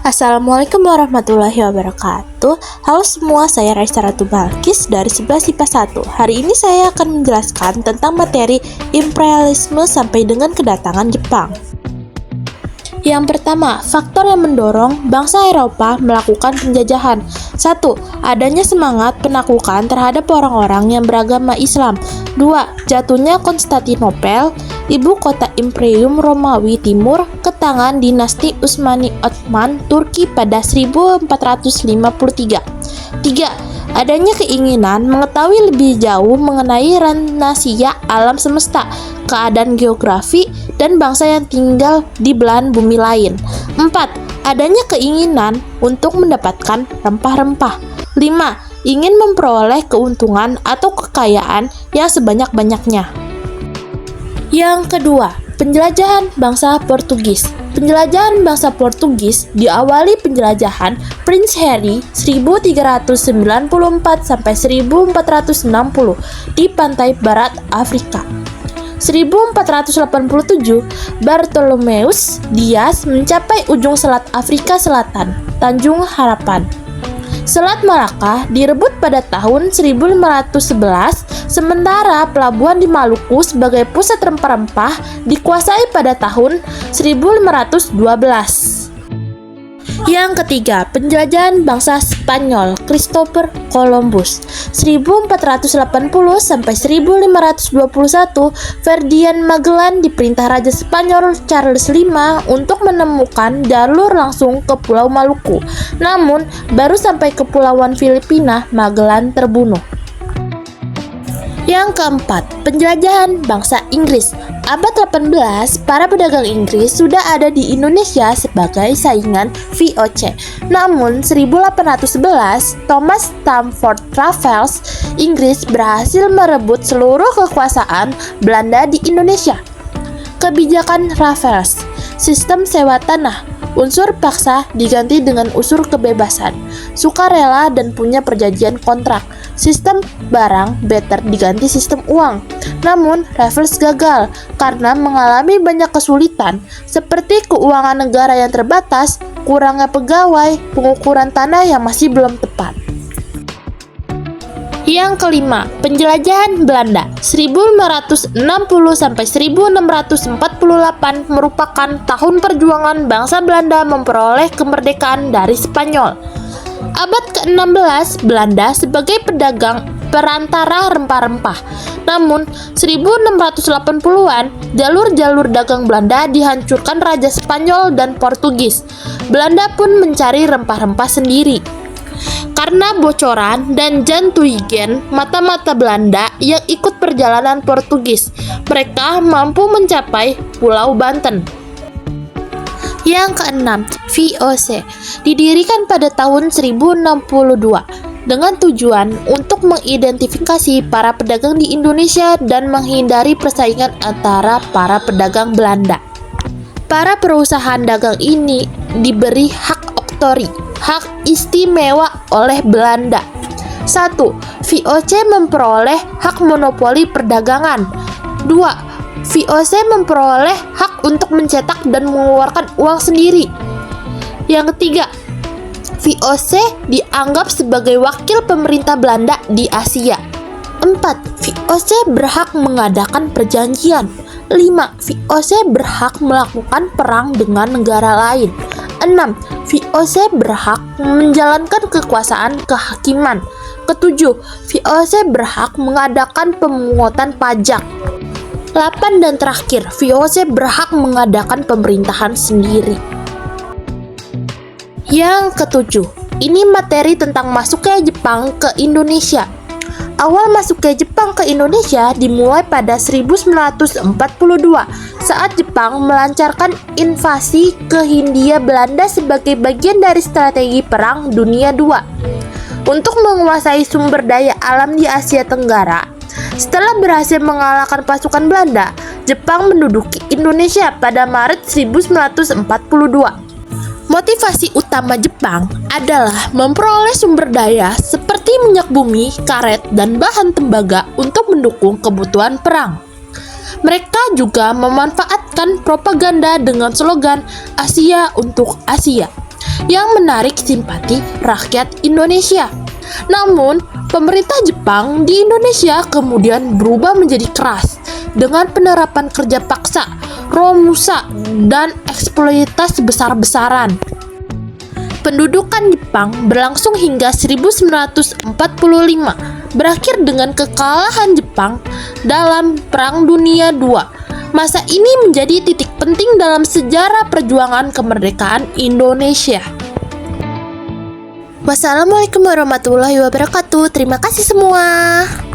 Assalamualaikum warahmatullahi wabarakatuh. Halo semua, saya Raisa Ratu Balkis dari 11 IPA 1. Hari ini saya akan menjelaskan tentang materi imperialisme sampai dengan kedatangan Jepang. Yang pertama, faktor yang mendorong bangsa Eropa melakukan penjajahan. 1. Adanya semangat penaklukan terhadap orang-orang yang beragama Islam. 2. Jatuhnya Konstantinopel, ibu kota Imperium Romawi Timur, ke tangan dinasti Utsmani Ottoman Turki pada 1453. 3. Adanya keinginan mengetahui lebih jauh mengenai rahasia alam semesta, keadaan geografi, dan bangsa yang tinggal di belahan bumi lain. 4. Adanya keinginan untuk mendapatkan rempah-rempah. 5. Ingin memperoleh keuntungan atau kekayaan yang sebanyak-banyaknya. Yang kedua, penjelajahan bangsa Portugis. Penjelajahan bangsa Portugis diawali penjelajahan Prince Harry 1394 sampai 1460 di pantai barat Afrika. 1487, Bartolomeus Dias mencapai ujung selat Afrika Selatan, Tanjung Harapan. Selat Malaka direbut pada tahun 1511, sementara pelabuhan di Maluku sebagai pusat rempah-rempah dikuasai pada tahun 1512. Yang ketiga, penjelajahan bangsa Spanyol Christopher Columbus 1480 sampai 1521. Ferdinand Magellan diperintah Raja Spanyol Charles V untuk menemukan jalur langsung ke Pulau Maluku. Namun, baru sampai Kepulauan Filipina, Magellan terbunuh. Yang keempat, penjelajahan bangsa Inggris. Abad 18, para pedagang Inggris sudah ada di Indonesia sebagai saingan VOC. Namun, 1811, Thomas Stamford Raffles, Inggris berhasil merebut seluruh kekuasaan Belanda di Indonesia. Kebijakan Raffles, sistem sewa tanah, unsur paksa diganti dengan unsur kebebasan, sukarela dan punya perjanjian kontrak. Sistem barang barter diganti sistem uang. Namun, Raffles gagal karena mengalami banyak kesulitan seperti keuangan negara yang terbatas, kurangnya pegawai, pengukuran tanah yang masih belum tepat. Yang kelima, penjelajahan Belanda 1560 sampai 1648 merupakan tahun perjuangan bangsa Belanda memperoleh kemerdekaan dari Spanyol. Abad ke-16, Belanda sebagai pedagang perantara rempah-rempah. Namun, 1680-an, jalur-jalur dagang Belanda dihancurkan Raja Spanyol dan Portugis. Belanda pun mencari rempah-rempah sendiri. Karena bocoran dan jantuigen mata-mata Belanda yang ikut perjalanan Portugis, mereka mampu mencapai Pulau Banten. Yang keenam, VOC didirikan pada tahun 1062 dengan tujuan untuk mengidentifikasi para pedagang di Indonesia dan menghindari persaingan antara para pedagang Belanda. Para perusahaan dagang ini diberi hak oktroi, hak istimewa oleh Belanda. 1. VOC memperoleh hak monopoli perdagangan. 2. VOC memperoleh hak untuk mencetak dan mengeluarkan uang sendiri. Yang ketiga, VOC dianggap sebagai wakil pemerintah Belanda di Asia. 4. VOC berhak mengadakan perjanjian. 5. VOC berhak melakukan perang dengan negara lain. 6. VOC berhak menjalankan kekuasaan kehakiman. Ketujuh, VOC berhak mengadakan pemungutan pajak. 8 dan terakhir, VOC berhak mengadakan pemerintahan sendiri. Yang ketujuh, ini materi tentang masuknya Jepang ke Indonesia. Awal masuknya Jepang ke Indonesia dimulai pada 1942 saat Jepang melancarkan invasi ke Hindia Belanda sebagai bagian dari strategi Perang Dunia II untuk menguasai sumber daya alam di Asia Tenggara. Setelah berhasil mengalahkan pasukan Belanda, Jepang menduduki Indonesia pada Maret 1942. Motivasi utama Jepang adalah memperoleh sumber daya seperti minyak bumi, karet, dan bahan tembaga untuk mendukung kebutuhan perang. Mereka juga memanfaatkan propaganda dengan slogan Asia untuk Asia. yang menarik simpati rakyat Indonesia. Namun, pemerintah Jepang di Indonesia kemudian berubah menjadi keras dengan penerapan kerja paksa, romusa, dan eksploitasi besar-besaran. Pendudukan Jepang berlangsung hingga 1945, berakhir dengan kekalahan Jepang dalam Perang Dunia II. Masa ini menjadi titik penting dalam sejarah perjuangan kemerdekaan Indonesia. Wassalamualaikum warahmatullahi wabarakatuh. Terima kasih semua.